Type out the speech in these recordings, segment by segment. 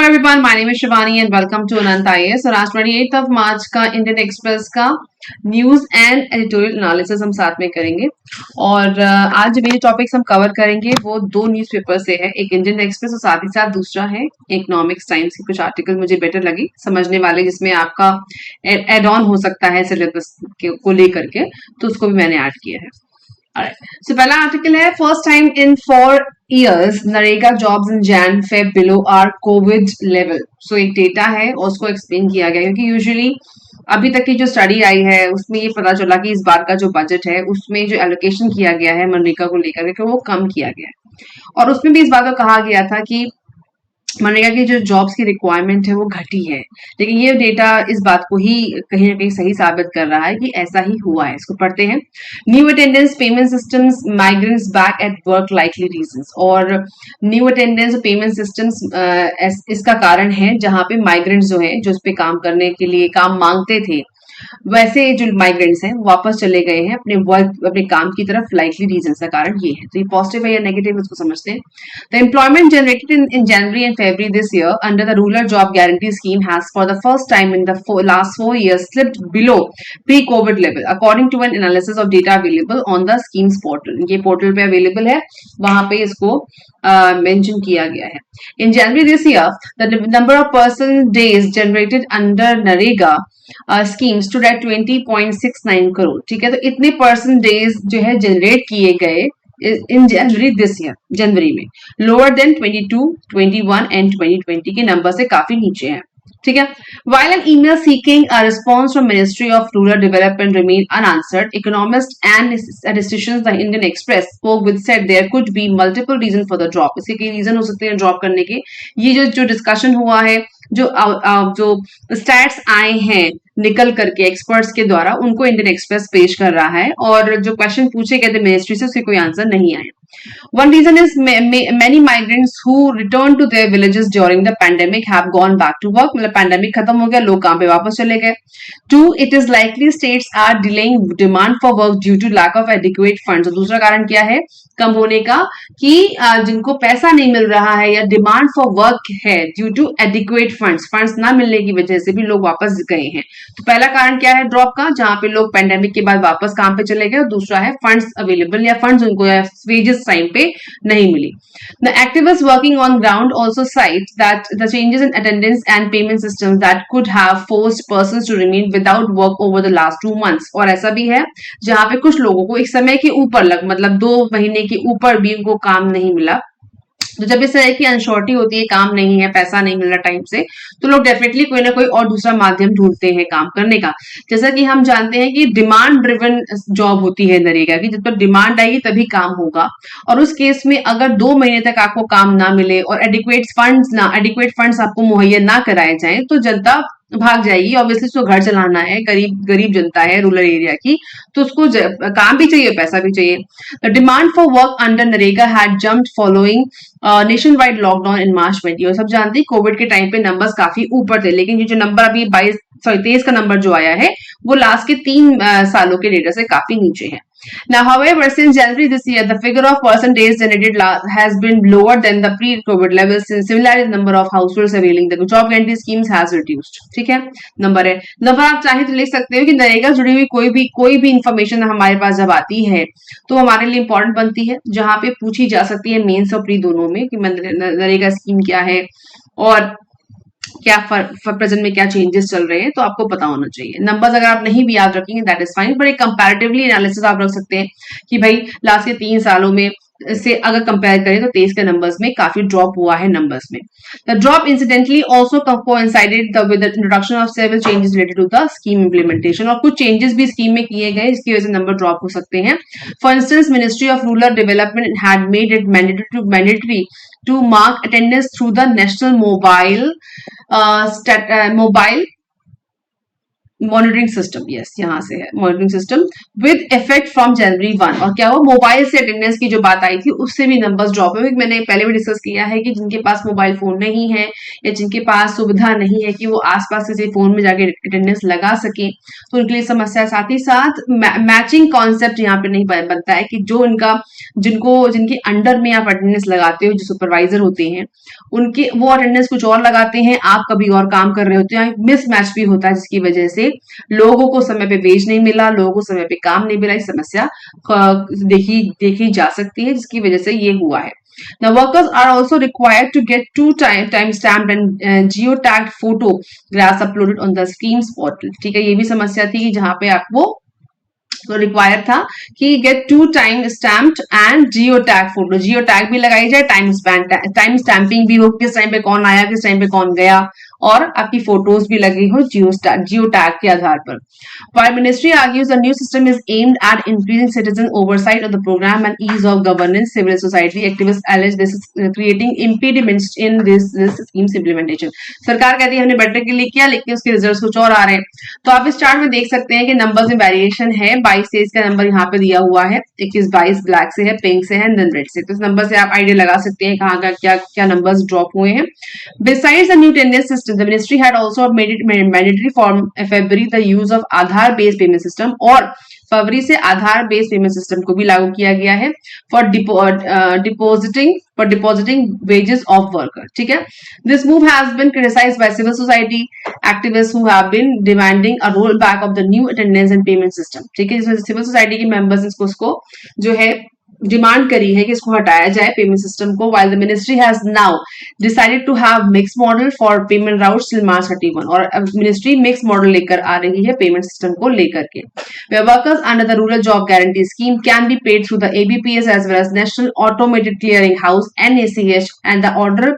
everyone, my name is Shivani and welcome to Anant IAS। और आज 28 of March का Indian express का news and editorial analysis हम साथ में करेंगे। और आज जो टॉपिक्स हम कवर करेंगे वो दो न्यूज़पेपर से है, एक इंडियन एक्सप्रेस और साथ ही साथ दूसरा है इकोनॉमिक्स टाइम्स के कुछ आर्टिकल मुझे बेटर लगे समझने वाले, जिसमें आपका एड ऑन हो सकता है सिलेबस को लेकर के, तो उसको भी मैंने ऐड किया है। So पहला आर्टिकल है, first time in 4 years NREGA jobs in Jan Feb below are Covid level. So एक डेटा है और उसको एक्सप्लेन किया गया, क्योंकि यूजुअली अभी तक की जो स्टडी आई है उसमें ये पता चला कि इस बार का जो बजट है उसमें जो एलोकेशन किया गया है मनरेगा को लेकर के वो कम किया गया है। और उसमें भी इस बात को कहा गया था कि मनरेगा की जो जॉब्स की रिक्वायरमेंट है वो घटी है, लेकिन ये डेटा इस बात को ही कहीं ना कहीं सही साबित कर रहा है कि ऐसा ही हुआ है। इसको पढ़ते हैं। New attendance payment systems migrants back at work likely reasons. और न्यू अटेंडेंस पेमेंट सिस्टम्स इसका कारण है, जहां पे माइग्रेंट्स जो है जो इस पे काम करने के लिए काम मांगते थे, वैसे जो माइग्रेंट्स हैं वापस चले गए हैं अपने वर्क अपने काम की तरफ। लाइकली रीजन का कारण ये है। तो ये पॉजिटिव है या नेगेटिव उसको समझते हैं। The employment generated in January and February this year under the rural job guarantee scheme has for the first time in the last 4 years slipped below pre-COVID level according to an analysis of data available on the schemes portal। ये portal पे available है, वहां पे इसको mention किया गया है। In January this year, the number of person days generated under NREGA scheme stood at 20.69 crore. ठीक है, तो इतने पर्सन डेज जो है जनरेट किए गए इन जनवरी दिस ईयर, जनवरी में, लोअर देन 22, 21 एंड 2020 के नंबर से काफी नीचे है। ठीक है। While an email seeking a response from Ministry of Rural Development remained unanswered, economists and statisticians the Indian Express spoke with said there could be multiple reasons for the drop। इसके कई reason हो सकते हैं drop करने के। ये जो discussion हुआ है, जो स्टैट्स आए हैं निकल करके एक्सपर्ट्स के द्वारा, उनको इंडियन एक्सप्रेस पेश कर रहा है, और जो क्वेश्चन पूछे गए थे मिनिस्ट्री से उसके कोई आंसर नहीं आया। One reason is many migrants who returned to their villages during the pandemic have gone back to work। मतलब पैंडेमिक खत्म हो गया, लोग काम पे वापस चले गए। Two, it is likely states are delaying demand for work due to lack of adequate funds। और दूसरा कारण क्या है कम होने का, कि जिनको पैसा नहीं मिल रहा है या डिमांड फॉर वर्क है ड्यू टू एडिक्वेट फंड्स ना मिलने की वजह से भी लोग वापस गए हैं। तो पहला कारण क्या है ड्रॉप का, जहां पे लोग पैंडेमिक के बाद वापस काम पे चले गए, और दूसरा है फंड्स अवेलेबल या फंड्स उनको या वेजेस टाइम पे नहीं मिली। The activists working on ground also cite that the changes in attendance and payment systems that could have forced persons to remain without work over the last 2 months। और ऐसा भी है जहां पे कुछ लोगों को एक समय के ऊपर मतलब 2 महीने के ऊपर भी उनको काम नहीं मिला। तो जब इस तरह की अनश्योरिटी होती है, काम नहीं है, पैसा नहीं मिल रहा टाइम से, तो लोग डेफिनेटली कोई ना कोई और दूसरा माध्यम ढूंढते हैं काम करने का। जैसा कि हम जानते हैं कि डिमांड ड्रिवन जॉब होती है नरेगा की, जब तक डिमांड आएगी तभी काम होगा। और उस केस में अगर 2 महीने तक आपको काम ना मिले और एडिक्वेट फंड्स आपको मुहैया ना कराए जाए, तो जनता भाग जाएगी। ऑब्वियसली उसको घर चलाना है, गरीब जनता है रूरल एरिया की, तो उसको काम भी चाहिए, पैसा भी चाहिए। The demand for work under NREGA had jumped following nation wide lockdown in March 20। और सब जानते हैं कोविड के टाइम पे नंबर्स काफी ऊपर थे, लेकिन ये जो नंबर अभी 23 का नंबर जो आया है वो लास्ट के 3 सालों के डेटा से काफी नीचे है। Now, however, since January this year, the figure of person days generated has been lower than the pre-COVID levels. Similarly, the number of households availing the job guarantee schemes has reduced। ठीक है, number है, number आप चाहे तो लिख सकते हो कि नरेगा जुड़ी हुई कोई भी इंफॉर्मेशन हमारे पास जब आती है तो हमारे लिए इंपॉर्टेंट बनती है, जहां पे पूछी जा सकती है मेंस और प्री दोनों में कि नरेगा स्कीम क्या है और क्या प्रेजेंट में क्या चेंजेस चल रहे हैं, तो आपको पता होना चाहिए। नंबर्स अगर आप नहीं भी याद रखेंगे दैट इज फाइन, पर एक कंपैरेटिवली एनालिसिस आप रख सकते हैं कि भाई लास्ट के 3 सालों में से अगर कंपेयर करें तो 23 के नंबर्स में काफी ड्रॉप हुआ है नंबर्स में। The drop incidentally also coincided with the introduction of several changes related to the scheme implementation. और कुछ चेंजेस भी स्कीम में किए गए, जिसकी वजह से नंबर ड्रॉप हो सकते हैं। For instance, ministry of rural development had made it mandatory to mark attendance through the national mobile monitoring system, yes यहाँ से है monitoring system with effect from January 1। और क्या हुआ, मोबाइल से अटेंडेंस की जो बात आई थी उससे भी नंबर्स ड्रॉप हुए। मैंने पहले भी डिस्कस किया है कि जिनके पास मोबाइल फोन नहीं है या जिनके पास सुविधा नहीं है कि वो आसपास किसी फोन में जाके अटेंडेंस लगा सके, तो उनके लिए समस्या। साथ ही साथ मैचिंग कॉन्सेप्ट यहाँ पे नहीं बनता है कि जो इनका जिनके अंडर में आप अटेंडेंस लगाते हो, जो सुपरवाइजर होते हैं उनके वो अटेंडेंस कुछ और लगाते हैं, आप कभी और काम कर रहे होते हैं, मिसमैच भी होता है जिसकी वजह से लोगों को समय पे वेज नहीं मिला, लोगों को समय पे काम नहीं मिला। इस समस्या देखी जा सकती है जिसकी वजह से ये हुआ है। Now workers are also required to get two time stamped and geotagged photographs uploaded on the schemes portal। ठीक है, ये भी समस्या थी कि जहां पे आपको तो रिक्वायर था कि get two time stamped and geo tag photo, geo tag भी लगाई जाए, टाइम स्टैंपिंग भी हो, किस टाइम पे कौन आया किस टाइम पे कौन गया, और आपकी फोटोज भी लगी हो जियो टैग के आधार पर। While ministry argues the new system is aimed at increasing citizen oversight of the program and ease of governance, civil society activists allege this is creating impediments in this scheme's implementation। सरकार कहती है हमने better के लिए किया लेकिन उसके results कुछ और आ रहे हैं। तो आप इस चार्ट में देख सकते हैं कि नंबर्स में वेरिएशन है। 22 से इसका नंबर यहाँ पे दिया हुआ है, 21-22 ब्लैक से है, पिंक से है, देन रेड से। तो इस नंबर से आप आइडिया लगा सकते हैं कहाँ का क्या नंबर्स ड्रॉप हुए हैं। Besides the new attendance system, the ministry had also made it mandatory from February the use of Aadhaar based payment system, और फरवरी से आधार बेस्ड पेमेंट सिस्टम को भी लागू किया गया है for depositing wages of worker. ठीक है, this move has been criticised by civil society activist who have been demanding a roll back of the new attendance and payment system. ठीक है, जिसमें सिविल सोसाइटी के मेंबर्स इसको जो है demand करी है कि इसको हटाया जाए पेमेंट सिस्टम को। while the ministry has now decided to have mixed model for payment routes till March 31, और अब मिनिस्ट्री मिक्स मॉडल लेकर आ रही है पेमेंट सिस्टम को लेकर के। where workers under the rural job guarantee scheme can be paid through the ABPS as well as National Automated Clearing House NACH and the order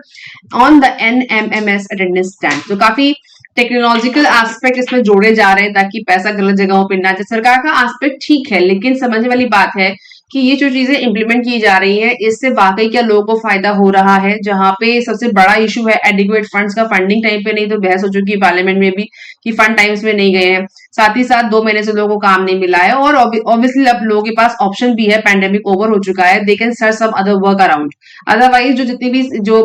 on the NMMS attendance stand। तो काफी technological aspect इसमें जोड़े जा रहे हैं ताकि पैसा गलत जगहों पे ना जाए। सरकार का एस्पेक्ट ठीक है, लेकिन समझने वाली बात है कि ये जो चीजें इंप्लीमेंट की जा रही है इससे वाकई क्या लोगों को फायदा हो रहा है। जहां पे सबसे बड़ा इशू है एडिक्वेट फंड्स का, फंडिंग टाइम पे नहीं तो बहस हो चुकी है पार्लियामेंट में भी कि फंड टाइम्स में नहीं गए हैं। साथ ही साथ 2 महीने से लोगों को काम नहीं मिला है, और ऑब्वियसली अब लोगों के पास ऑप्शन भी है, पैंडेमिक ओवर हो चुका है, they can search some other work around. Otherwise जो जितनी भी जो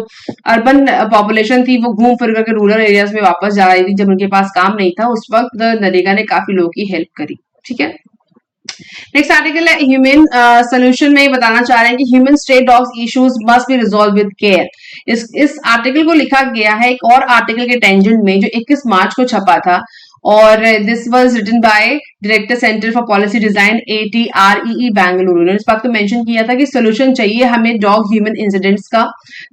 अर्बन पॉपुलेशन थी वो घूम फिर करके रूरल एरियाज में वापस जा रही थी जब उनके पास काम नहीं था। उस वक्त नरेगा ने काफी लोगों की हेल्प करी। ठीक है, नेक्स्ट आर्टिकल है ह्यूमन सोल्यूशन में बताना चाह रहे हैं कि human stray dogs issues must be resolve with care. इस आर्टिकल को लिखा गया है एक और आर्टिकल के टेंजेंट में जो 21 मार्च को छपा था, और this was written by director centre for policy design ATREE Bengaluru. उन्होंने इस बात को मेंशन किया था कि सोल्यूशन चाहिए हमें डॉग ह्यूमन इंसिडेंट्स का,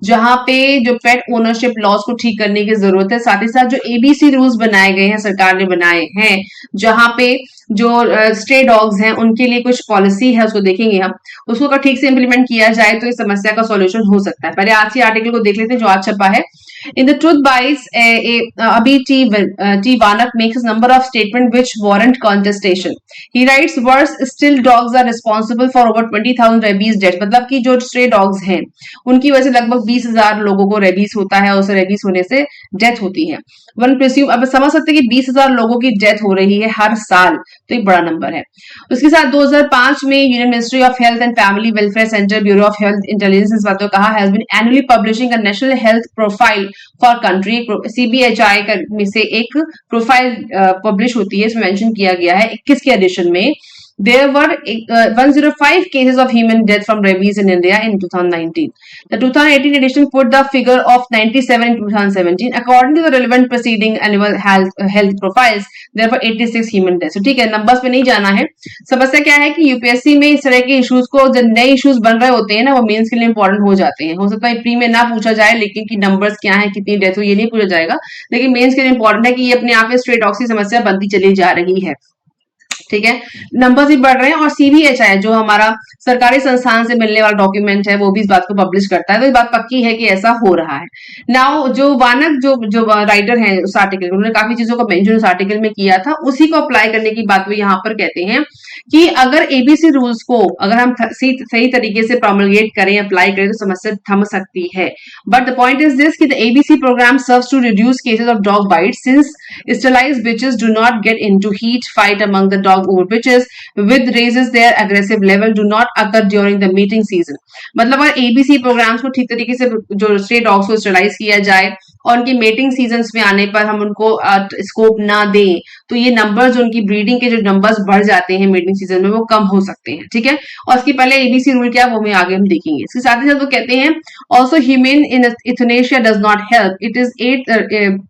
जहां पे जो पेट ओनरशिप लॉज को ठीक करने की जरूरत है। साथ ही साथ जो ABC रूल्स बनाए गए हैं सरकार ने बनाए हैं, जहां पे जो स्ट्रे डॉग्स हैं उनके लिए कुछ पॉलिसी है, उसको देखेंगे हम, उसको अगर ठीक से इंप्लीमेंट किया जाए तो इस समस्या का सॉल्यूशन हो सकता है। पहले आज के आर्टिकल को देख लेते हैं जो आज छपा है। In the Truth Bites, Abhi T. Vanak makes a number of statements which warrant contestation. He writes, worse still, dogs are responsible for over 20,000 rabies deaths। मतलब कि जो स्ट्रे डॉग्स हैं उनकी वजह से लगभग 20,000 लोगों को रेबीज होता है, और उसे रेबीज होने से डेथ होती है। वन प्रिज्यूम, अब समझ सकते हैं कि 20,000 लोगों की डेथ हो रही है हर साल, तो एक बड़ा नंबर है। उसके साथ 2005 में union ministry of health and family welfare centre bureau of health intelligence इस बात को कहा has been annually publishing a national health profile for country. CBHI में से एक प्रोफाइल पब्लिश होती है, इसमें मेंशन किया गया है 21 के एडिशन में there were 105 cases of human death from rabies in India in 2019. The 2018 edition put the figure of 97 in 2017. According to the relevant preceding annual health profiles, there were 86 human deaths. So, ठीक है, numbers पे नहीं जाना है। समस्या क्या है कि यूपीएससी में इस तरह के इश्यूज को, जब नए इश्यूज बन रहे होते हैं ना, वो मेंस के लिए इंपॉर्टेंट हो जाते हैं। हो सकता है प्री में ना पूछा जाए, लेकिन कि नंबर्स क्या है, कितनी डेथ हुई, ये नहीं पूछा जाएगा, लेकिन मेंस के लिए इंपॉर्टेंट है कि ये अपने आप में स्ट्रे डॉग्स की समस्या बनती चली जा रही है। ठीक है, नंबर्स भी बढ़ रहे हैं। और सीबीएचआई जो हमारा सरकारी संस्थान से मिलने वाला डॉक्यूमेंट है वो भी इस बात को पब्लिश करता है, तो ये बात पक्की है कि ऐसा हो रहा है। नाउ जो वानक जो जो राइटर है उस आर्टिकल में, उन्होंने काफी चीजों का मेंशन उस आर्टिकल में किया था, उसी को अप्लाई करने की बात वो यहाँ पर कहते हैं कि अगर एबीसी रूल्स को अगर हम सही तरीके से प्रोमलगेट करें, अप्लाई करें, तो समस्या थम सकती है। But the point is this कि the ABC program serves to reduce cases of dog bite since sterilized bitches do not get into heat fight among the dog over bitches with raises their aggressive level do not occur during the mating season। मतलब अगर ABC programmes को ठीक तरीके से जो stray dogs को sterilise किया जाए और उनकी मेटिंग सीजन्स में आने पर हम उनको स्कोप ना दें, तो ये नंबर्स जो उनकी ब्रीडिंग के जो नंबर्स बढ़ जाते हैं मेटिंग सीजन में वो कम हो सकते हैं। ठीक है, और इसके पहले एबीसी रूल क्या वो में आगे हम देखेंगे। इसके साथ ही साथ वो कहते हैं also human in euthanasia does not help, it is 8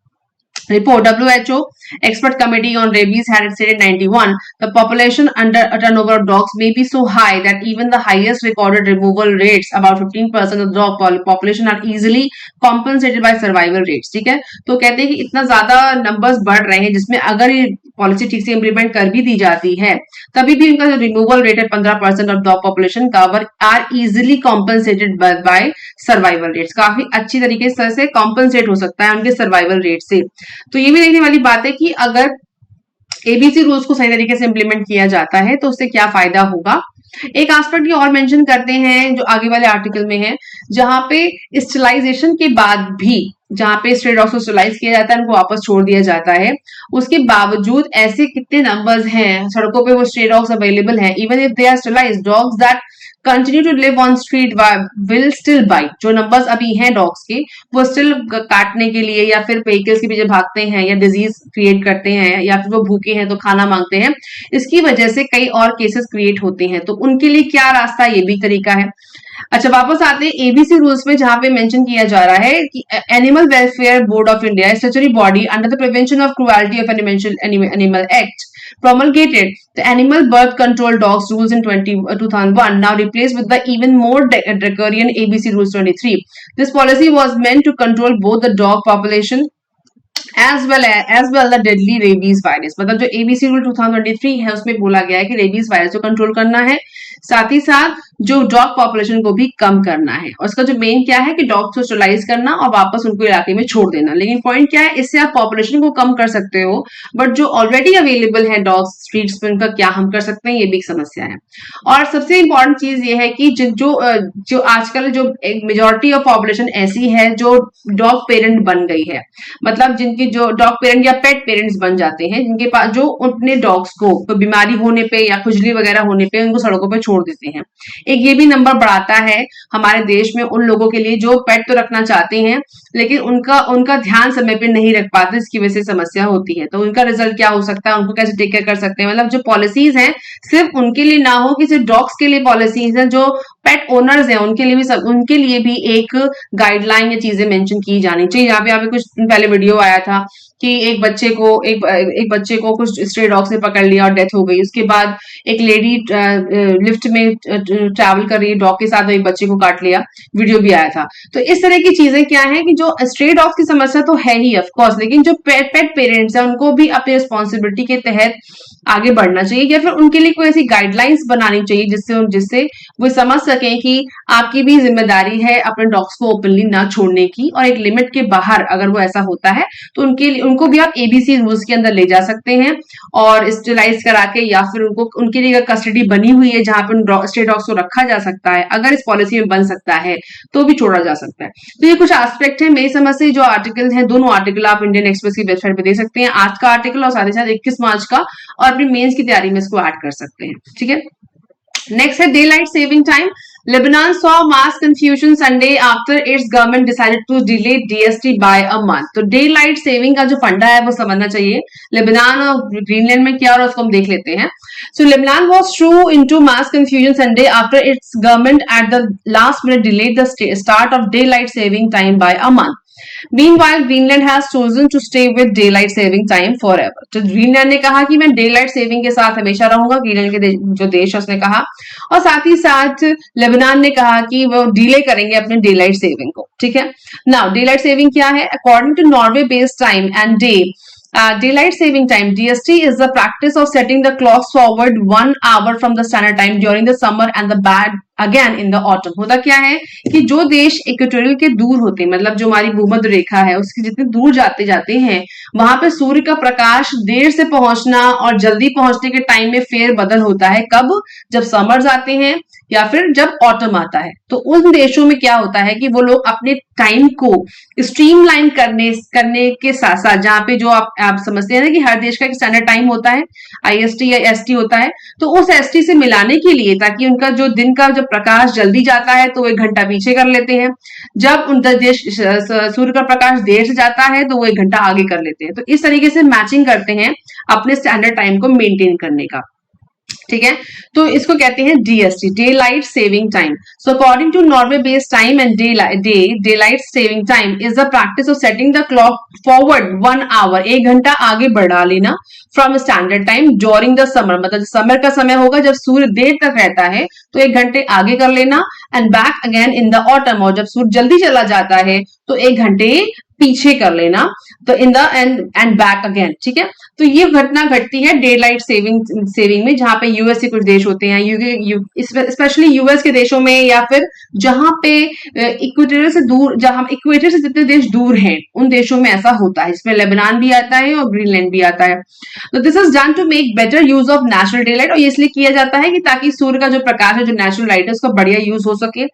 report WHO expert committee on rabies had stated 91 the population under a turnover of dogs may be so high that even the highest recorded removal rates about 15% of the dog population are easily compensated by survival rates। ठीक है, तो कहते हैं कि इतना ज्यादा numbers बढ़ रहे हैं जिसमें अगर ये पॉलिसी ठीक से इंप्लीमेंट कर भी दी जाती है तभी भी उनका जो रिमूवल रेट है 15% ऑफ डॉग पॉपुलेशन का are easily compensated by survival rates, काफी अच्छी तरीके से कॉम्पनसेट हो सकता है उनके सर्वाइवल रेट से। तो ये भी देखने वाली बात है कि अगर एबीसी रूल्स को सही तरीके से इंप्लीमेंट किया जाता है तो उससे क्या फायदा होगा। एक एस्पेक्ट ये और मेंशन करते हैं जो आगे वाले आर्टिकल में है, जहां पे स्टरलाइजेशन के बाद भी जहां पे स्ट्रे डॉग्स को स्टरलाइज किया जाता है उनको वापस छोड़ दिया जाता है, उसके बावजूद ऐसे कितने नंबर्स हैं सड़कों पे वो स्ट्रे डॉग्स अवेलेबल हैं, even if they are sterilised dogs that continue to live on street will still bite. जो नंबर्स अभी हैं डॉग्स के वो स्टिल काटने के लिए या फिर व्हीकल्स के पीछे भागते हैं या डिजीज क्रिएट करते हैं या फिर वो भूखे हैं तो खाना मांगते हैं, इसकी वजह से कई और केसेस क्रिएट होते हैं। तो उनके लिए क्या रास्ता, ये भी तरीका है। अच्छा, वापस आते हैं एबीसी रूल्स में जहां पे मेंशन किया जा रहा है कि animal welfare board of India statutory body under the prevention of cruelty of animal act promulgated the animal birth control dogs rules in 2001 now replaced with the even more draconian ABC rules 23। This policy was meant to control both the dog population as well the deadly rabies virus। मतलब जो ABC rule 2023 है उसमें बोला गया है कि rabies virus को control करना है, साथ ही साथ जो डॉग पॉपुलेशन को भी कम करना है। और इसका जो मेन क्या है कि डॉग्स को स्टरलाइज करना और वापस उनको इलाके में छोड़ देना। लेकिन पॉइंट क्या है, इससे आप पॉपुलेशन को कम कर सकते हो, बट जो ऑलरेडी अवेलेबल है डॉग्स स्ट्रीट्स पे उनका क्या हम कर सकते हैं, ये भी एक समस्या है। और सबसे इंपॉर्टेंट चीज ये है कि जो आजकल जो एक मेजोरिटी ऑफ पॉपुलेशन ऐसी है जो डॉग पेरेंट बन गई है, मतलब जिनकी जो डॉग पेरेंट या पेट पेरेंट्स बन जाते हैं, जिनके पास जो अपने डॉग्स को तो बीमारी होने पे या खुजली वगैरह होने पे उनको सड़कों पे छोड़ देते हैं। एक ये भी नंबर बढ़ाता है हमारे देश में उन लोगों के लिए जो पेट तो रखना चाहते हैं लेकिन उनका ध्यान समय पे नहीं रख पाते, इसकी वजह से समस्या होती है। तो उनका रिजल्ट क्या हो सकता है, उनको कैसे टेक केयर कर सकते हैं। मतलब जो पॉलिसीज हैं सिर्फ उनके लिए ना हो कि सिर्फ डॉग्स के लिए पॉलिसीज हैं, जो पेट ओनर्स हैं उनके लिए भी एक गाइडलाइन या चीजें मेंशन की जानी चाहिए। यहाँ पे कुछ पहले वीडियो आया था कि एक बच्चे को कुछ स्ट्रे डॉग्स ने पकड़ लिया और डेथ हो गई। उसके बाद एक लेडी लिफ्ट में ट्रैवल कर रही है डॉग के साथ, एक बच्चे को काट लिया, वीडियो भी आया था। तो इस तरह की चीजें क्या है कि जो स्ट्रे डॉग्स की समस्या तो है ही ऑफ कोर्स, लेकिन जो पेट पेरेंट्स हैं उनको भी अपनी रिस्पॉन्सिबिलिटी के तहत आगे बढ़ना चाहिए या फिर उनके लिए कोई ऐसी गाइडलाइंस बनानी चाहिए जिससे वो समझ सकें कि आपकी भी जिम्मेदारी है अपने डॉग्स को ओपनली ना छोड़ने की, और एक लिमिट के बाहर अगर वो ऐसा होता है तो उनको भी आप एबीसी रूल्स के अंदर ले जा सकते हैं और स्टेलाइज करा के, या फिर उनके लिए कस्टडी बनी हुई है जहां पर स्ट्रे डॉग्स को रखा जा सकता है, अगर इस पॉलिसी में बन सकता है तो भी छोड़ा जा सकता है। तो ये कुछ एस्पेक्ट है मेरी समझ से। जो आर्टिकल है, दोनों आर्टिकल आप इंडियन एक्सप्रेस की वेबसाइट पे देख सकते हैं, आज का आर्टिकल और साथ ही साथ 21 मार्च का, और अपनी मेंस की तैयारी में इसको ऐड कर सकते हैं। ठीक है, नेक्स्ट है day light saving time. Lebanon saw mass confusion Sunday after its government decided to delay DST by a month। तो डे लाइट सेविंग का जो फंडा है वो समझना चाहिए। लेबनान और ग्रीनलैंड में क्या हो रहा है उसको हम देख लेते हैं। So Lebanon was thrown into mass confusion Sunday after its government at the last minute delayed the start of daylight saving time by a month। Meanwhile, Greenland has chosen to stay with daylight saving time forever। तो Greenland ने कहा कि मैं daylight saving के साथ हमेशा रहूंगा, Greenland के जो देश है उसने कहा, और साथ ही साथ लेबनान ने कहा कि वो डिले करेंगे अपने daylight saving को। ठीक है, नाउ daylight saving क्या है? According to Norway based time and day Daylight saving time DST is the practice of setting the clocks forward 1 hour from the standard time during the summer and the bad again in the autumn. होता क्या है कि जो देश equatorial के दूर होते हैं, मतलब जो हमारी भूमध्य रेखा है उसके जितने दूर जाते जाते हैं वहां पे सूर्य का प्रकाश देर से पहुंचना और जल्दी पहुंचने के टाइम में फेर बदल होता है। कब? जब समर्स आते हैं या फिर जब ऑटम आता है। तो उन देशों में क्या होता है कि वो लोग अपने टाइम को स्ट्रीमलाइन करने के साथ साथ, जहां पे जो आप समझते हैं ना कि हर देश का एक स्टैंडर्ड टाइम होता है, आईएसटी या एसटी होता है, तो उस एसटी से मिलाने के लिए, ताकि उनका जो दिन का जब प्रकाश जल्दी जाता है तो वो 1 घंटा पीछे कर लेते हैं, जब उनका देश सूर्य का प्रकाश देर से जाता है तो वो 1 घंटा आगे कर लेते हैं। तो इस तरीके से मैचिंग करते हैं अपने स्टैंडर्ड टाइम को मेंटेन करने का। ठीक है, तो इसको कहते हैं DST, daylight saving time. So according to Norway based time and daylight saving time is the practice of setting the clock forward 1 hour, 1 घंटा आगे बढ़ा लेना from standard time during the summer, मतलब summer का समय होगा जब सूर्य देर तक रहता है तो 1 घंटे आगे कर लेना, and back again in the autumn, और जब सूर्य जल्दी चला जाता है तो 1 घंटे पीछे कर लेना, तो in the end back again. ठीक है, तो ये घटना घटती है डे लाइट सेविंग में, जहां पे यूएस के कुछ देश होते हैं, स्पेशली यूएस के देशों में, या फिर जहां पे इक्वेटर से दूर, जहां इक्वेटर से जितने देश दूर हैं उन देशों में ऐसा होता है। इसमें लेबनान भी आता है और ग्रीनलैंड भी आता है। तो this is done to make better use of natural daylight, और ये इसलिए किया जाता है कि ताकि सूर्य का जो प्रकाश है, जो नेचुरल लाइट है, उसका बढ़िया यूज हो सके।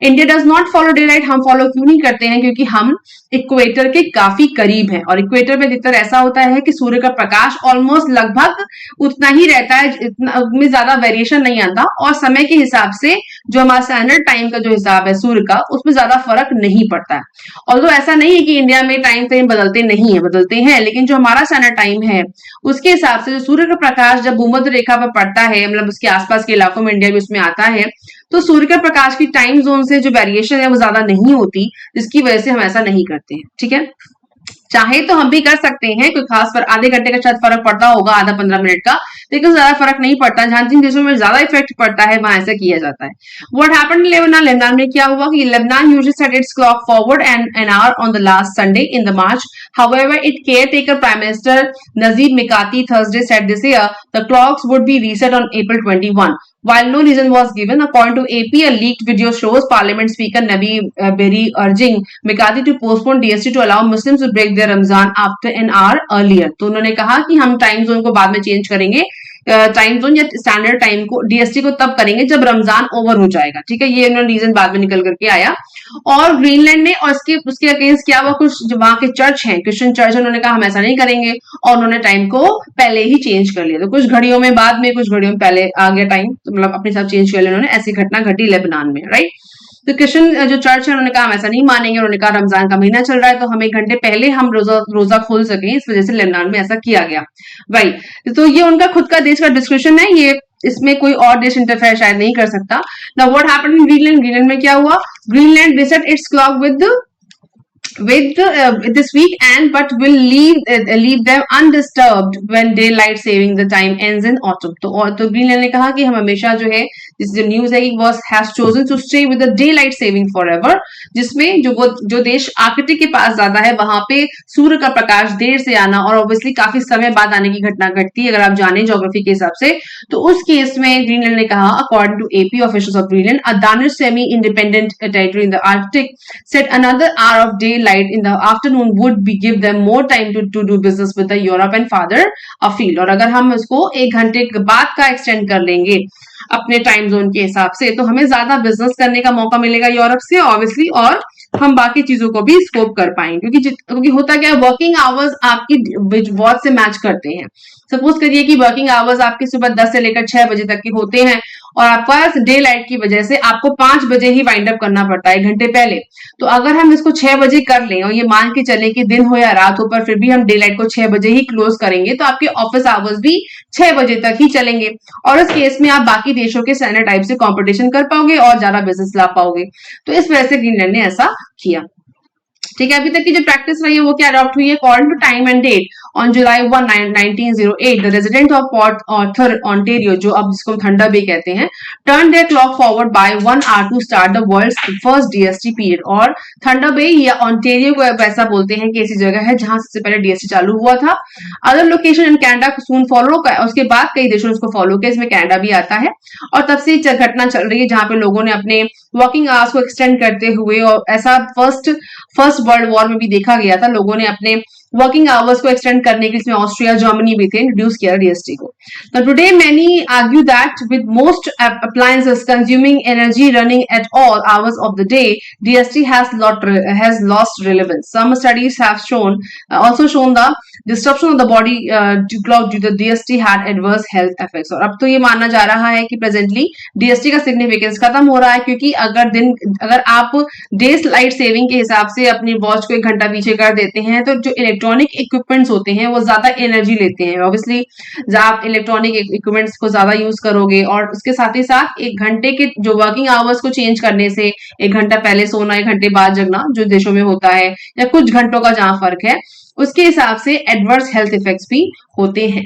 India does not follow day light, हम फॉलो क्यों नहीं करते हैं? क्योंकि हम इक्वेटर के काफी करीब है, और इक्वेटर में अधिकतर ऐसा होता है कि सूर्य का प्रकाश ऑलमोस्ट लगभग उतना ही रहता है, इतना में ज्यादा वेरिएशन नहीं आता, और समय के हिसाब से जो हमारा स्टैंडर्ड टाइम का जो हिसाब है सूर्य का, उसमें ज्यादा फर्क नहीं पड़ता है। और तो ऐसा नहीं है कि इंडिया में टाइम फ्रेम बदलते नहीं है, बदलते हैं, लेकिन जो हमारा स्टैंडर्ड टाइम है उसके हिसाब से जो सूर्य का प्रकाश जब भूमध्य रेखा पर पड़ता है, मतलब उसके आसपास के इलाकों में, इंडिया भी उसमें आता है, तो सूर्य का प्रकाश की टाइम जोन से जो वेरिएशन है वो ज्यादा नहीं होती, जिसकी वजह से हम ऐसा नहीं करते हैं। ठीक है, चाहे तो हम भी कर सकते हैं, कोई खास पर आधे घंटे का शायद फर्क पड़ता होगा, आधा 15 मिनट का, लेकिन ज्यादा फर्क नहीं पड़ता। जहां जिन देशों में ज्यादा इफेक्ट पड़ता है वहां ऐसा किया जाता है। What happened in Lebanon, Lebanon में क्या हुआ कि Lebanon usually set its clock forward an hour on the last Sunday in the March. However it caretaker prime minister Najib Mikati Thursday said this year the clocks would be reset on April 21 while no reason was given. According to AP, a leaked video shows Parliament Speaker Nabi Berri urging McCarthy to postpone DST to allow Muslims to break their Ramzan after an hour earlier. तो उन्होंने कहा कि हम time zone को बाद में change करेंगे, time zone या स्टैंडर्ड टाइम को, डीएसटी को तब करेंगे जब रमजान ओवर हो जाएगा। ठीक है, ये उन्होंने रीजन बाद में निकल करके आया। और ग्रीनलैंड ने, और उसके अगेंस्ट क्या हुआ, कुछ जो वहां के चर्च हैं, क्रिश्चियन चर्च, उन्होंने कहा हम ऐसा नहीं करेंगे, और उन्होंने टाइम को पहले ही चेंज कर लिया। तो कुछ घड़ियों में बाद में, कुछ घड़ियों में पहले आ गया टाइम, तो मतलब अपने साथ चेंज कर लिया उन्होंने। ऐसी घटना घटी लेबनान में, राइट। तो क्रिश्चियन जो चर्च है उन्होंने कहा हम ऐसा नहीं मानेंगे, उन्होंने कहा रमजान का महीना चल रहा है तो हम 1 घंटे पहले हम रोजा खोल सकें, इस वजह से लेबनान में ऐसा किया गया। भाई, तो ये उनका खुद का देश का डिस्क्रिप्शन है, ये इसमें कोई और देश इंटरफेयर शायद नहीं कर सकता। Now what happened in Greenland, Greenland में क्या हुआ, Greenland reset it's clock with this week and but will leave them undisturbed when daylight saving the time ends in autumn. तो ग्रीनलैंड ने कहा कि हम हमेशा जो है, जो न्यूज है कि was has chosen to stay with the daylight saving forever, जिसमें जो देश आर्कटिक के पास ज्यादा है वहां पे सूर्य का प्रकाश देर से आना और ऑब्वियसली काफी समय बाद आने की घटना घटती है, अगर आप जाने ज्योग्राफी के हिसाब से। तो उस केस में ग्रीनलैंड ने कहा, according to AP officials of Greenland, a Danish semi-independent territory in the Arctic set another hour of daylight in the afternoon would be give them more time to do business with the Europe and farther afield. और अगर हम इसको 1 घंटे बाद का extend कर लेंगे अपने टाइम जोन के हिसाब से, तो हमें ज्यादा बिजनेस करने का मौका मिलेगा यूरोप से ऑब्वियसली, और हम बाकी चीजों को भी स्कोप कर पाएंगे, क्योंकि होता क्या है, वर्किंग आवर्स आपकी वॉच से मैच करते हैं। सपोज करिए कि वर्किंग आवर्स आपके सुबह 10 से लेकर 6 बजे तक के होते हैं, और आपका डे लाइट की वजह से आपको 5 बजे ही वाइंड अप करना पड़ता है, 1 घंटे पहले। तो अगर हम इसको 6 बजे कर लें और ये मान के चले कि दिन हो या रात हो, पर फिर भी हम डे लाइट को 6 बजे ही क्लोज करेंगे, तो आपके ऑफिस आवर्स भी 6 बजे तक ही चलेंगे, और इस केस में आप बाकी देशों के स्टैंडर्ड टाइप से कॉम्पिटिशन कर पाओगे और ज्यादा बिजनेस ला पाओगे। तो इस वजह से ग्रीनलैंड ने ऐसा किया। ठीक है, अभी तक की जो प्रैक्टिस रही है वो क्या अडॉप्ट हुई है, according to time and date On July 1, 1908, the resident of Port Arthur, Ontario, जो अब जिसको थंडर बे कहते हैं, turned their clock forward by 1 hour to start the world's first DST period. और थंडर बे या ऑन्टेरियो को वैसा बोलते हैं कि ऐसी जगह है जहां सबसे पहले DST चालू हुआ था. Other location in Canada soon follow, उसके बाद कई देशों ने उसको फॉलो किया, इसमें कनाडा भी आता है. और तब से घटना चल रही है जहां पे लोगों ने अपने वर्किंग आवर्स को एक्सटेंड करते हुए, और ऐसा फर्स्ट वर्ल्ड वॉर में भी देखा गया था, लोगों ने अपने वर्किंग आवर्स को एक्सटेंड करने के लिए इसमें ऑस्ट्रिया, जर्मनी भी थे, इंट्रोड्यूस किया डीएसटी को. Now today many argue that with most appliances consuming energy running at all hours of the day, DST has lost relevance. Some studies have also shown the disruption of the body clock due to DST had adverse health effects. और अब तो ये माना जा रहा है कि presently DST का सिग्निफिकेंस खत्म हो रहा है, क्योंकि अगर आप डेज लाइट सेविंग के हिसाब से अपनी वॉच को 1 घंटा पीछे कर देते हैं, तो जो इलेक्ट्रॉनिक इक्विपमेंट्स होते हैं वो ज्यादा एनर्जी लेते हैं. ऑब्वियसली आप इलेक्ट्रॉनिक इक्विपमेंट्स को ज्यादा यूज करोगे, और उसके साथ ही साथ 1 घंटे के जो वर्किंग आवर्स को चेंज करने से 1 घंटा पहले सोना, 1 घंटे बाद जगना, जो देशों में होता है, या कुछ घंटों का जहां फर्क है, उसके हिसाब से एडवर्स हेल्थ इफेक्ट्स भी होते हैं.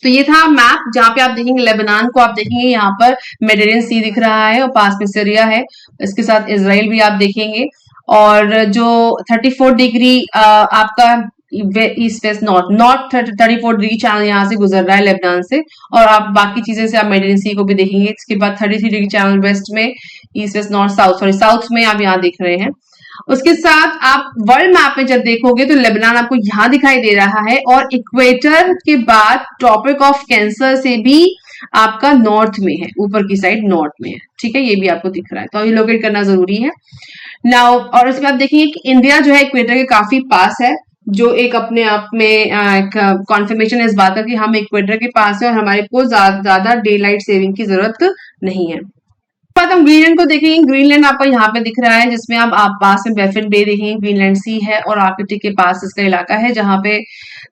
तो ये था मैप, जहां पे आप देखेंगे लेबनान को, आप देखेंगे यहाँ पर मेडिटेरियन सी दिख रहा है और पास में सीरिया है, इसके साथ इजराइल भी आप देखेंगे. और जो 34 डिग्री आपका east west north 34 degree channel यहाँ से गुजर रहा है लेबनान से, और आप बाकी चीजें से आप मेडिटेरियन सी को भी देखेंगे. इसके बाद 33 डिग्री चैनल वेस्ट में, ईस्ट वेस्ट नॉर्थ साउथ में आप यहाँ देख रहे हैं. उसके साथ आप वर्ल्ड मैप में जब देखोगे तो लेबनान आपको यहाँ दिखाई दे रहा है, और इक्वेटर के बाद ट्रॉपिक ऑफ कैंसर से भी आपका नॉर्थ में है, ऊपर की साइड नॉर्थ में है. ठीक है, ये भी आपको दिख रहा है, तो ये लोकेट करना जरूरी है. नाउ और उसके बाद देखेंगे कि इंडिया जो है इक्वेटर के काफी पास है, जो एक अपने आप में कॉन्फर्मेशन है इस बात का कि हम इक्वेटर के पास है और हमारे को ज्यादा डे लाइट सेविंग की जरूरत नहीं है. बात हम ग्रीनलैंड को देखेंगे. ग्रीनलैंड आपको यहाँ पे दिख रहा है, जिसमें आप पास में बैफिन बे देखेंगे, ग्रीनलैंड सी है, और आर्कटिक के पास इसका इलाका है जहाँ पे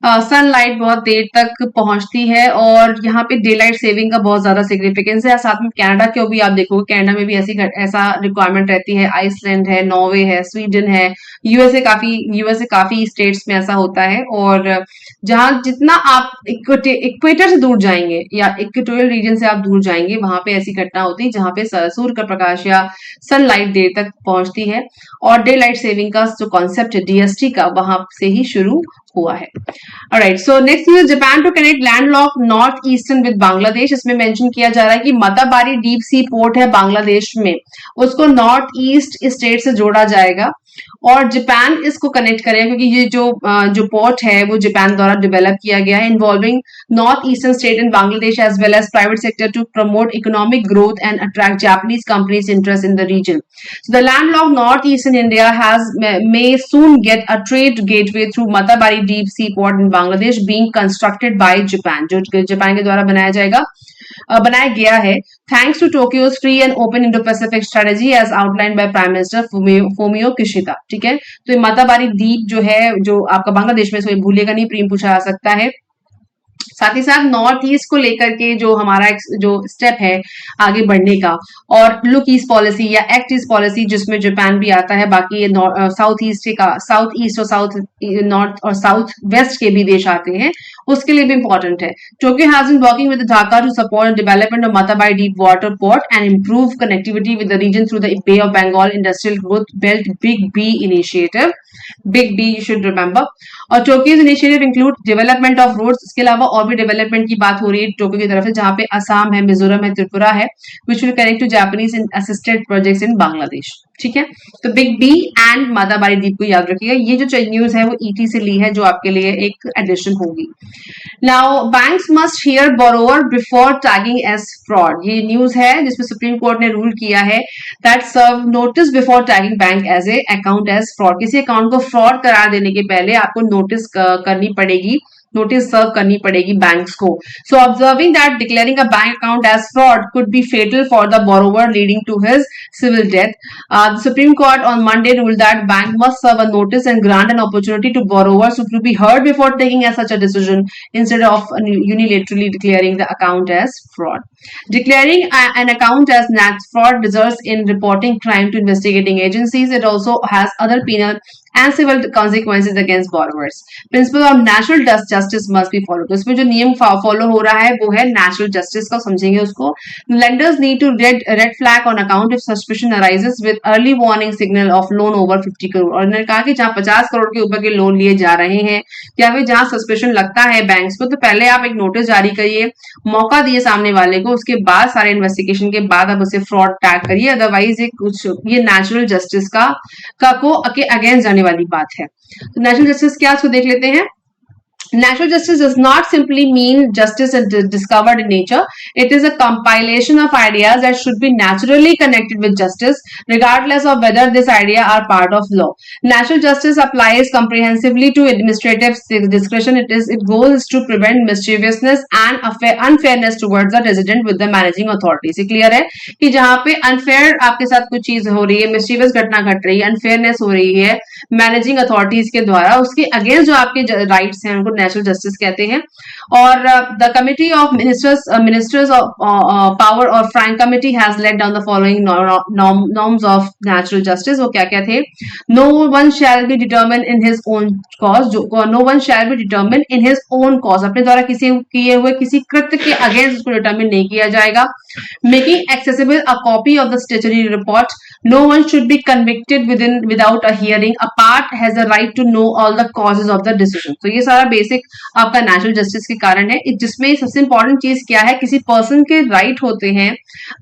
सनलाइट बहुत देर तक पहुंचती है, और यहाँ पे डे लाइट सेविंग का बहुत ज्यादा सिग्निफिकेंस है. साथ में कनाडा को भी आप देखोगे, कनाडा में भी ऐसा रिक्वायरमेंट रहती है. आइसलैंड है, नॉर्वे है, स्वीडन है, यूएसए काफी स्टेट्स में ऐसा होता है. और जहां जितना आप इक्वेटर से दूर जाएंगे या इक्वेटोरियल रीजन से आप दूर जाएंगे, वहां पे ऐसी घटना होती है जहां पे सूर्य का प्रकाश या सनलाइट देर तक पहुंचती है, और डे लाइट सेविंग का जो कॉन्सेप्ट है डीएसटी का, वहां से ही शुरू हुआ है. Alright, so next news, Japan to connect landlock north eastern with Bangladesh. इसमें मेंशन किया जा रहा है कि मताबारी डीप सी पोर्ट है बांग्लादेश में, उसको नॉर्थ ईस्ट स्टेट से जोड़ा जाएगा, और जापान इसको कनेक्ट करेगा, क्योंकि ये जो पोर्ट है वो जापान द्वारा डेवलप किया गया है, involving north eastern state in Bangladesh as well as private sector to promote economic growth and attract Japanese companies interest in the region. So the landlocked northeastern India may soon get a trade gateway through Matabari deep sea port in Bangladesh being constructed by Japan, जो Japan के द्वारा बनाया गया है, thanks to Tokyo's free and open Indo Pacific strategy as outlined by prime minister Fumio Kishida. ठीक है, तो ये मताबारी द्वीप जो है, जो आपका बांग्लादेश में, इसको भूलिएगा नहीं, प्रीम पूछा जा सकता है. साथ ही साथ नॉर्थ ईस्ट को लेकर के जो हमारा जो स्टेप है आगे बढ़ने का, और लुक ईस्ट पॉलिसी या एक्ट ईस्ट पॉलिसी, जिसमें जापान भी आता है, बाकी साउथ ईस्ट और साउथ नॉर्थ और साउथ वेस्ट के भी देश आते हैं, उसके लिए भी इंपॉर्टेंट है. Tokyo has been working with Dhaka to support development of Matarbari deep water port and improve connectivity with the region through the bay of Bengal industrial growth belt big B initiative. Big B you should remember. और Tokyo's initiative include development of roads. इसके अलावा और भी development की बात हो रही है टोक्यो की तरफ से, जहां पे असम है, मिजोरम है, त्रिपुरा है, which will connect to Japanese in assisted projects in Bangladesh. ठीक है, तो बिग बी एंड मताबारी द्वीप को याद रखिएगा. ये जो न्यूज है वो ईटी से ली है, जो आपके लिए एक एडिशन होगी. Now banks must hear borrower before tagging as fraud. ये न्यूज है जिसमें सुप्रीम कोर्ट ने रूल किया है that serve notice before tagging bank as a account as fraud. किसी अकाउंट को फ्रॉड करार देने के पहले आपको नोटिस सर्व करनी पड़ेगी बैंक्स को. So observing that declaring a bank account as fraud could be fatal for the borrower leading to his civil death. The Supreme Court on Monday ruled that bank must serve a notice and grant an opportunity to borrowers to be heard before taking such a decision instead of unilaterally declaring the account as fraud. Declaring an account as fraud results in reporting crime to investigating agencies. It also has other penal and civil consequences against borrowers. Principle of natural justice must be followed. उसमें जो नियम follow हो रहा है वो है natural justice का, समझेंगे उसको. Lenders need to red flag on account if suspicion arises with early warning signal of loan over 50 crore. और उन्होंने कहा कि जहां 50 करोड़ के ऊपर के लोन लिए जा रहे हैं या फिर जहां सस्पेशन लगता है बैंक्स को, तो पहले आप एक नोटिस जारी करिए, मौका दिए सामने वाले को, उसके बाद सारे इन्वेस्टिगेशन के बाद आप उसे फ्रॉड टैग करिए. अदरवाइज ये नेचुरल जस्टिस का को अगेंस्ट जाने वाली बात है. तो नेचुरल जस्टिस क्या, उसको देख लेते हैं. Natural justice does not simply mean justice discovered in nature. It is a compilation of ideas that should be naturally connected with justice, regardless of whether this idea are part of law. Natural justice applies comprehensively to administrative discretion. It goes to prevent mischievousness and unfairness towards the resident with the managing authorities. ये clear है कि जहाँ पे unfair आपके साथ कुछ चीज हो रही है, mischievous घटना घट रही है, unfairness हो रही है managing authorities के द्वारा, उसके against जो आपके rights हैं उनको नेचुरल जस्टिस कहते हैं. और the committee of ministers of power और frank committee has let down the following norms of natural justice. वो क्या क्या थे? No one shall be determine in his own cause. No one shall be determine in his own cause. अपने द्वारा किसी किए हुए किसी कृत्य के अगेंस्ट उसको डिटरमिन नहीं किया जाएगा. Making accessible a copy of the statutory report. No one should be convicted without a hearing. A part has a right to know all the causes of the decision. तो ये सारा basic आपका natural justice के कारण है. जिसमें सबसे important चीज क्या है, किसी पर्सन के राइट होते हैं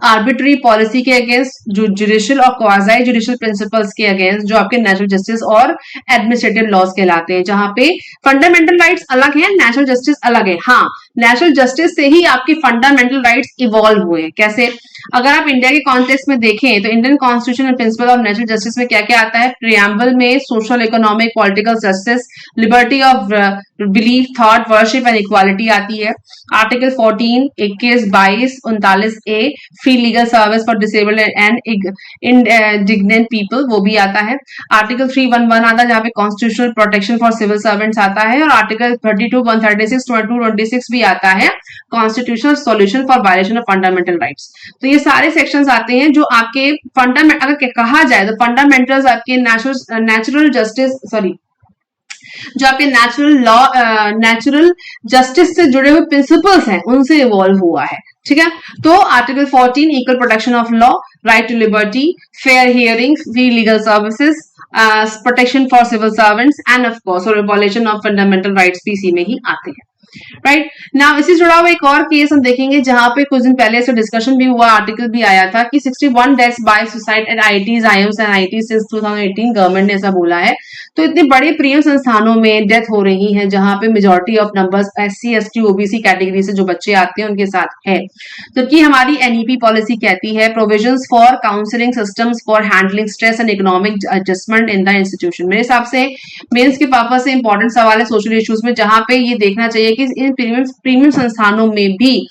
आर्बिट्री पॉलिसी के अगेंस्ट, जो जुडिशियल और क्वाजाई जुडिशियल प्रिंसिपल्स के अगेंस्ट, जो आपके नेचुरल जस्टिस और एडमिनिस्ट्रेटिव लॉज कहलाते हैं, जहां पे फंडामेंटल राइट्स अलग हैं, नेचुरल जस्टिस अलग है. हाँ, नेचुरल जस्टिस से ही आपके फंडामेंटल राइट्स इवॉल्व हुए हैं. कैसे? अगर आप इंडिया के कॉन्टेक्स्ट में देखें तो Indian constitution and principle of natural justice में क्या क्या आता है? प्रियम्बल में social, economic, political justice, liberty of belief, thought, worship and equality आती है. Article 14, 21, 22, 39 A, free legal service for disabled and indignant people, वो भी आता है. आर्टिकल 311 आता है जहां पे constitutional protection for civil servants आता है. और आर्टिकल 32, 136, 226 भी आता है, constitutional solution for violation of fundamental rights. तो ये सारे सेक्शंस आते हैं जो आपके फंडामेंटल, अगर कहा जाए तो फंडामेंटल्स आपके नेचुरल जस्टिस, सॉरी, जो आपके नेचुरल जस्टिस से जुड़े हुए प्रिंसिपल्स हैं उनसे इवॉल्व हुआ है. ठीक है. तो article 14, equal protection of law, right to liberty, fair hearing, free legal services, protection for civil servants and of course abolition of fundamental rights भी इसी में ही आते हैं. राइट नाउ इसी जुड़ा हुआ एक और केस हम देखेंगे जहां पे कुछ दिन पहले इसका डिस्कशन भी हुआ, आर्टिकल भी आया था कि 61 deaths by suicide at IITs, IIMs and IIT since 2018. Government ने ऐसा बोला है. तो इतने बड़े प्रीमियम संस्थानों में डेथ हो रही है जहां पे majority of numbers SC, ST, OBC category से जो बच्चे आते हैं उनके साथ है. जबकि हमारी एनईपी पॉलिसी कहती है provisions for counselling systems for handling stress and economic adjustment in the institution. मेरे हिसाब से मेंस के पर्पस से इंपॉर्टेंट सवाल है सोशल इश्यूज में, जहां पे ये देखना चाहिए कि इन प्रीमियम संस्थानों में भी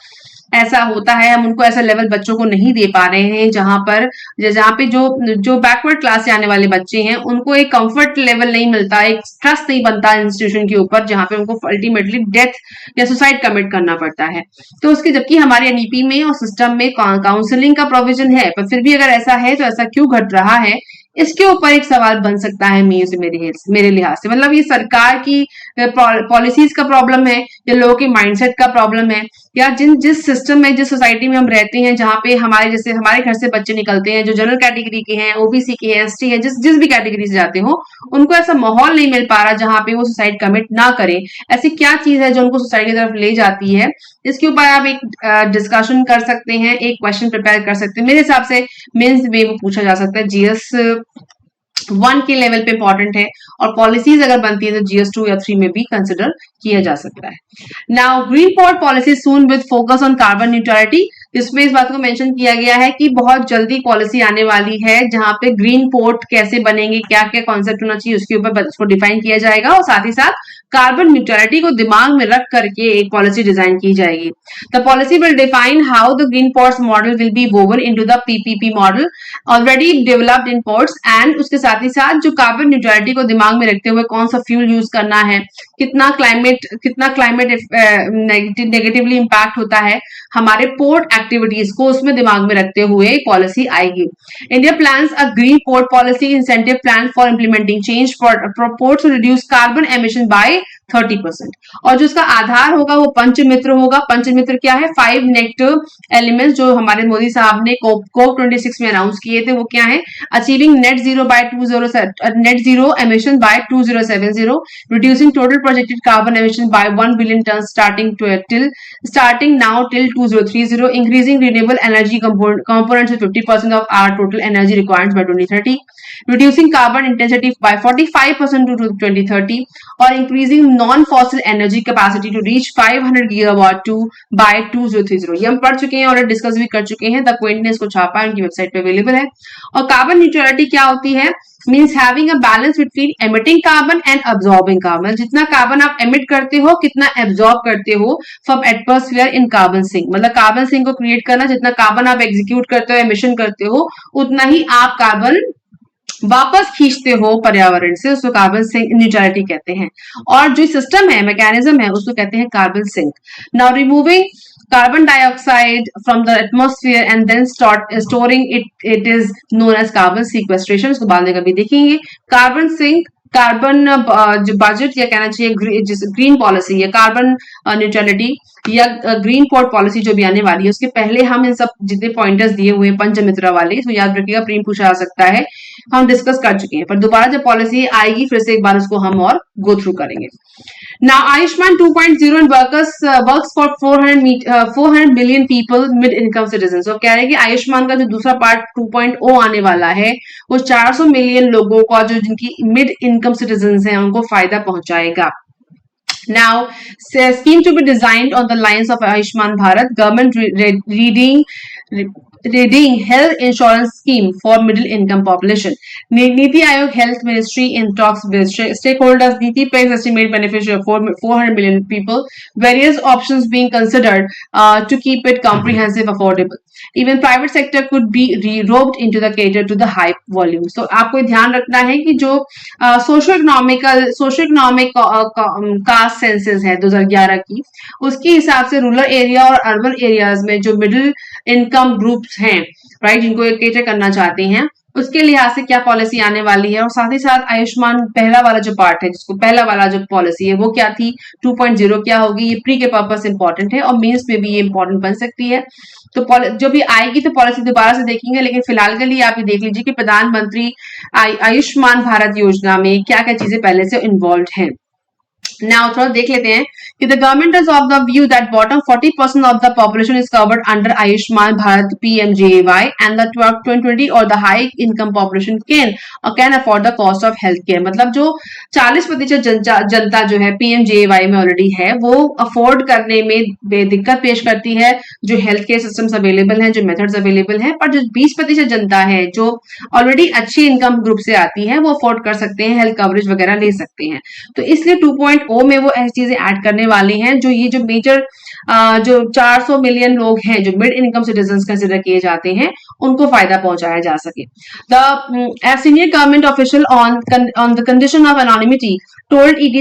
ऐसा होता है, हम उनको ऐसा लेवल बच्चों को नहीं दे पा रहे हैं जहां पे जो बैकवर्ड क्लास से आने वाले बच्चे हैं उनको एक कंफर्ट लेवल नहीं मिलता, एक ट्रस्ट नहीं बनता इंस्टीट्यूशन के ऊपर, जहां पे उनको अल्टीमेटली डेथ या सुसाइड कमिट करना पड़ता है. तो उसके जबकि हमारे एनईपी में और सिस्टम में काउंसलिंग का प्रोविजन है, पर फिर भी अगर ऐसा है तो ऐसा क्यों घट रहा है, इसके ऊपर एक सवाल बन सकता है मेरे लिहाज से. मतलब ये सरकार की पॉलिसीज का प्रॉब्लम है या लोगों के माइंडसेट का प्रॉब्लम है, या जिस सिस्टम में, जिस सोसाइटी में हम रहते हैं, जहाँ पे हमारे घर से बच्चे निकलते हैं जो जनरल कैटेगरी के हैं, ओबीसी के हैं, एसटी है, जिस भी कैटेगरी से जाते हो, उनको ऐसा माहौल नहीं मिल पा रहा जहाँ पे वो सुसाइड कमिट ना करें. ऐसी क्या चीज है जो उनको सुसाइड की तरफ ले जाती है? इसके ऊपर आप एक डिस्कशन कर सकते हैं, एक क्वेश्चन प्रिपेयर कर सकते हैं. मेरे हिसाब से मेंस में वो पूछा जा सकता है, जीएस 1 के लेवल पे इंपॉर्टेंट है, और पॉलिसीज अगर बनती है तो जीएस 2 या 3 में भी कंसिडर किया जा सकता है. Now green port policy soon with focus on carbon neutrality. इसमें इस बात को मेंशन किया गया है कि बहुत जल्दी पॉलिसी आने वाली है जहां पे ग्रीन पोर्ट कैसे बनेंगे, क्या क्या कॉन्सेप्ट होना चाहिए, उसके ऊपर उसको डिफाइन किया जाएगा, और साथ ही साथ कार्बन न्यूट्रलिटी को दिमाग में रख करके एक पॉलिसी डिजाइन की जाएगी। The policy will define how the green ports model will be woven into the PPP model already developed in ports, and उसके साथ ही साथ जो कार्बन न्यूट्रलिटी को दिमाग में रखते हुए कौन सा फ्यूल यूज करना है, कितना क्लाइमेट नेगेटिवली इंपैक्ट होता है हमारे पोर्ट एक्टिविटीज को, उसमें दिमाग में रखते हुए पॉलिसी आएगी। India plans a green port policy incentive plan for implementing change for ports to reduce carbon emission by 30%। और जो उसका आधार होगा वो पंचमित्र होगा। पंचमित्र क्या है? 5 नेगेटिव एलिमेंट्स जो हमारे मोदी साहब ने कोप 26 में अनाउंस किए थे, वो क्या है? Achieving net zero emission by 2070, reducing total projected carbon emission by 1 billion ton starting now till 2030, increasing renewable energy components to 50% of our total energy requirements by 2030, reducing carbon intensity by 45% to 2030, or increasing non-fossil energy capacity to reach 500 gigawatt to by 2030। ये हम पढ़ चुके हैं और discuss भी कर चुके हैं। द क्विंट ने इसको छापा है, उनकी वेबसाइट पे अवेलेबल है। और कार्बन न्यूट्रलिटी क्या होती है? Means having a balance between emitting carbon and absorbing carbon. जितना कार्बन आप एमिट करते हो, कितना एब्सॉर्ब करते हो from atmosphere in carbon sink, मतलब कार्बन सिंक को क्रिएट करना, जितना कार्बन आप एग्जीक्यूट करते हो, एमिशन करते हो, उतना ही आप कार्बन वापस खींचते हो पर्यावरण से, उसको कार्बन सिंक न्यूट्रलिटी कहते हैं। और जो सिस्टम है, मैकेनिज्म है, उसको कहते हैं carbon sink. Now removing carbon dioxide from the atmosphere and then storing it is known as carbon sequestration। इसको बाद में कभी देखेंगे। कार्बन सिंक, कार्बन जो बजट या कहना चाहिए ग्रीन पॉलिसी या कार्बन न्यूट्रलिटी या ग्रीन पोर्ट पॉलिसी जो भी आने वाली है, उसके पहले हम इन सब जितने पॉइंटर्स दिए हुए हैं पंचमित्रा वाले, तो याद रखिएगा, प्रीम पूछा जा सकता है, हम डिस्कस कर चुके हैं, पर दोबारा जब पॉलिसी आएगी फिर से एक बार उसको हम और गो थ्रू करेंगे। Now Ayushman 2.0 and works for 400 million people mid income citizens। तो कह रहे हैं कि आयुष्मान का जो दूसरा पार्ट 2.0 आने वाला है वो 400 मिलियन लोगों का जो जिनकी मिड इनकम सिटीजन हैं उनको फायदा पहुंचाएगा। Now, scheme to be designed on the lines of Ayushman Bharat, government reading health insurance scheme for middle income population. Niti Aayog Health Ministry in talks with stakeholders. Niti pays estimate benefit of 400 million people. Various options being considered to keep it comprehensive, affordable. Even private sector could be roped into the cater to the high volume. So आपको ध्यान रखना है कि जो socio economic caste census है 2011 की, उसके हिसाब से रूरल एरिया और अर्बन एरियाज में जो मिडिल इनकम ग्रुप्स हैं, राइट, जिनको केटर करना चाहते हैं, उसके लिहाज से क्या पॉलिसी आने वाली है। और साथ ही साथ आयुष्मान पहला वाला जो पार्ट है, जिसको पहला वाला जो पॉलिसी है वो क्या थी, 2.0 क्या होगी, ये प्री के पर्पस इंपॉर्टेंट है और मेंस में भी ये इंपॉर्टेंट बन सकती है। तो जो भी आएगी तो पॉलिसी दोबारा से देखेंगे, लेकिन फिलहाल के लिए आप ये देख लीजिए कि प्रधानमंत्री आयुष्मान भारत योजना में क्या क्या चीजें पहले से इन्वॉल्व हैं। Now थोड़ा देख लेते हैं कि the government is of the view that bottom 40% of the population is covered under Ayushman Bharat PMJAY and the 20 or the high income population can afford the cost of health care। मतलब जो 40% जनता जो है PMJAY में already है वो afford करने में दिक्कत पेश करती है, जो हेल्थ केयर सिस्टम्स अवेलेबल हैं, जो मेथड्स अवेलेबल हैं, पर जो 20% जनता है जो ऑलरेडी अच्छी इनकम ग्रुप से आती है वो अफोर्ड कर सकते हैं, हेल्थ कवरेज वगैरह ले सकते हैं। तो इसलिए 2.0 में वो ऐसी चीजें ऐड करने वाले हैं जो ये जो मेजर जो 400 मिलियन लोग हैं जो मिड इनकम सिटीजन कंसिडर किए जाते हैं उनको फायदा पहुंचाया जा सके। The senior government official on the condition of anonymity told ED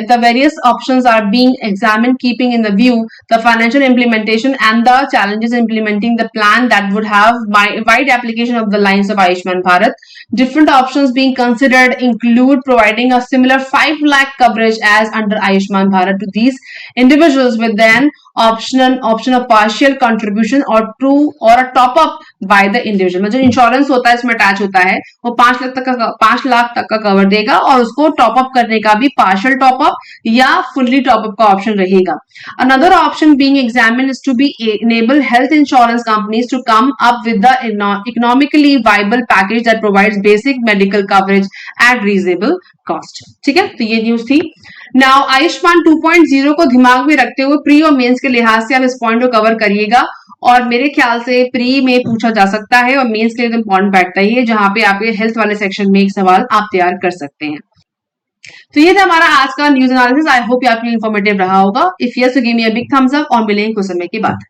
the various options are being examined keeping in the view the financial implementation and the challenges implementing the plan that would have wide application of the lines of Ayushman Bharat। Different options being considered include providing a similar 5 lakh coverage as under Ayushman Bharat to these individuals with then option of partial contribution or a top up by the individual। मतलब जो insurance होता है इसमें attach होता है वो 5 लाख तक का कवर देगा और उसको टॉप अप करने का भी पार्शियल टॉप अप या फुल्ली टॉप अप का ऑप्शन रहेगा। Another option being examined is to be enable health insurance companies to come up with the economically viable package that provides basic medical coverage at reasonable cost। ठीक है, तो ये news थी। Now Ayushman 2.0 को दिमाग में रखते हुए प्री और मेंस के लिहाज से आप इस पॉइंट को कवर करिएगा और मेरे ख्याल से प्री में पूछा जा सकता है और मेंस के लिए तो इंपॉर्टेंट बैठता ही है, जहां पे आपके हेल्थ वाले सेक्शन में एक सवाल आप तैयार कर सकते हैं। तो ये था हमारा आज का न्यूज एनालिसिस। आई होप ये आपके लिए इन्फॉर्मेटिव रहा होगा। इफ यस तो give me a big thumbs up और मिलेंगे कुछ समय के बाद।